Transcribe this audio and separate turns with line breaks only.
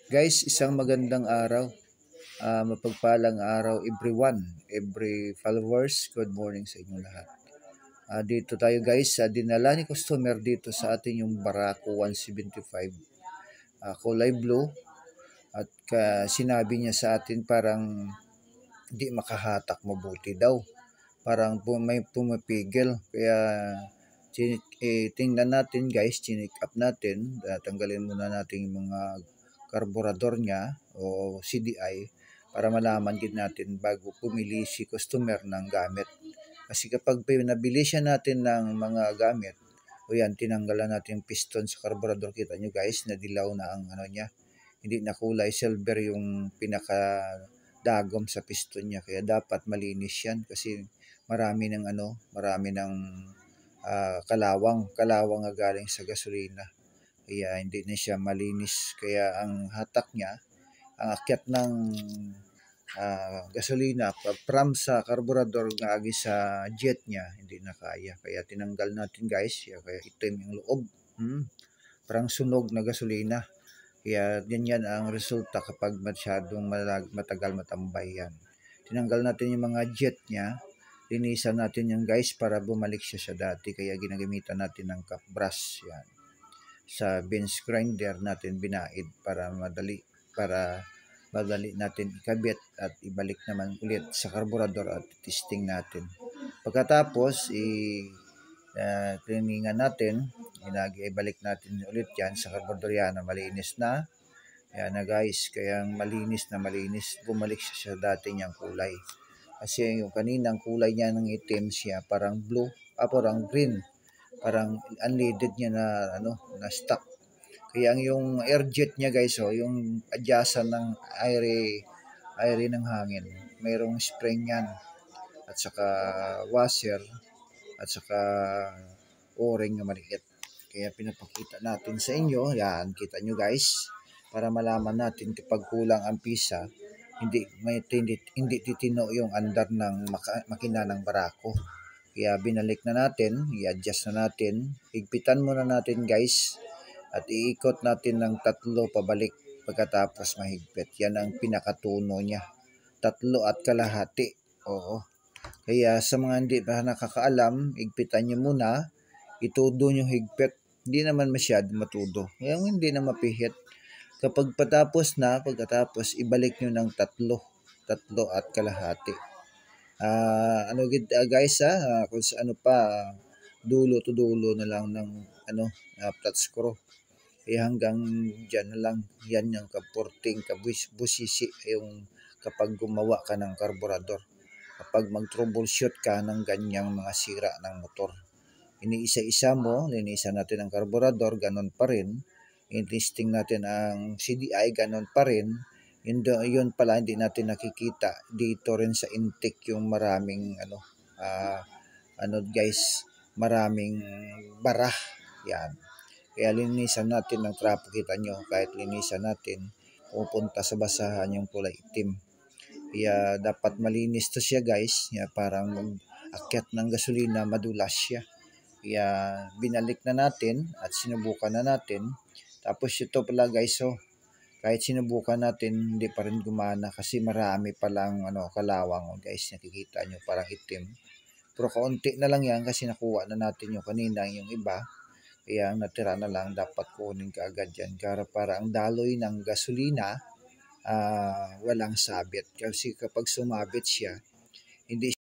Guys, isang magandang araw. Mapagpalang araw everyone, every followers. Good morning sa inyo lahat. Dito tayo guys, dinala ni customer dito sa atin yung Barako 175 kulay blue at sinabi niya sa atin parang di makahatak mabuti daw. Parang may pumapigil. Kaya tingnan natin guys, chinik up natin. Tanggalin muna natin yung mga karburador niya o CDI para malaman din natin bago pumili si customer ng gamit. Kasi kapag nabili siya natin ng mga gamit, o yan, tinanggalan natin yung piston sa karburador. Kita nyo guys, nadilaw na ang ano niya. Hindi na kulay silver yung pinaka dagom sa piston niya. Kaya dapat malinis yan kasi marami ng kalawang nga galing sa gasolina. Kaya hindi na siya malinis. Kaya ang hatak niya, ang akyat ng gasolina from sa karburador nga agi sa jet niya, hindi na kaya. Kaya tinanggal natin guys. Kaya itim yung loob. Parang sunog na gasolina. Kaya ganyan ang resulta kapag masyadong matagal matambay yan. Tinanggal natin yung mga jet niya. Linisan natin yan guys para bumalik siya sa dati. Kaya ginagamitan natin ng cup brush. Yan. Sa bench grinder natin binaid para madali natin ikabit at ibalik naman ulit sa karburador at testing natin. Pagkatapos cleaningan natin, ibalik natin ulit yan sa karburador yan na malinis na. Yan na guys, kaya malinis bumalik siya sa dati niyang kulay. Kasi yung kaninang kulay niya ng itim siya parang blue, parang green. Parang unleaded niya na stock. Kaya yung air jet niya guys, yung adyasan ng air ng hangin, mayroong spring yan at saka washer at saka o-ring na maliit. Kaya pinapakita natin sa inyo, yan, kita nyo guys, para malaman natin kapag kulang ang pisa, hindi titino yung andar ng makina ng Barako. Kaya binalik na natin, i-adjust na natin, higpitan muna natin guys, at iikot natin ng 3 pabalik pagkatapos mahigpit. Yan ang pinakatuno niya, 3.5. Oo. Kaya sa mga hindi pa nakakaalam, higpitan nyo muna, itudo nyo higpit. Hindi naman masyado matudo. Kaya hindi na mapihit. Pagkatapos, ibalik nyo ng 3.5. Guys kung sa dulo to dulo na lang ng flat screw. Hanggang dyan na lang. Yan yung kaporting busisi yung kapag gumawa ka ng karburador. Kapag mag-troubleshoot ka ng ganyang mga sira ng motor. Iniisa-isa mo, linisan natin ang karburador, ganun pa rin. I-testing natin ang CDI, ganun pa rin. Yun pala hindi natin nakikita dito rin sa intake yung maraming guys, maraming bara. Yan. Kaya linisan natin ng trapo, kita nyo, kahit linisan natin pupunta sa basahan yung kulay itim. Kaya dapat malinis to siya guys. Kaya parang akyat ng gasolina, madulas siya. Kaya binalik na natin at sinubukan na natin. Tapos ito pala guys, kahit sinubukan natin, hindi pa rin gumana kasi marami palang kalawang guys, nakikita nyo parang itim. Pero kaunti na lang yan kasi nakuha na natin yung kanina, yung iba. Kaya ang natira na lang, dapat kunin ka agad yan. Para ang daloy ng gasolina, walang sabit. Kasi kapag sumabit siya, hindi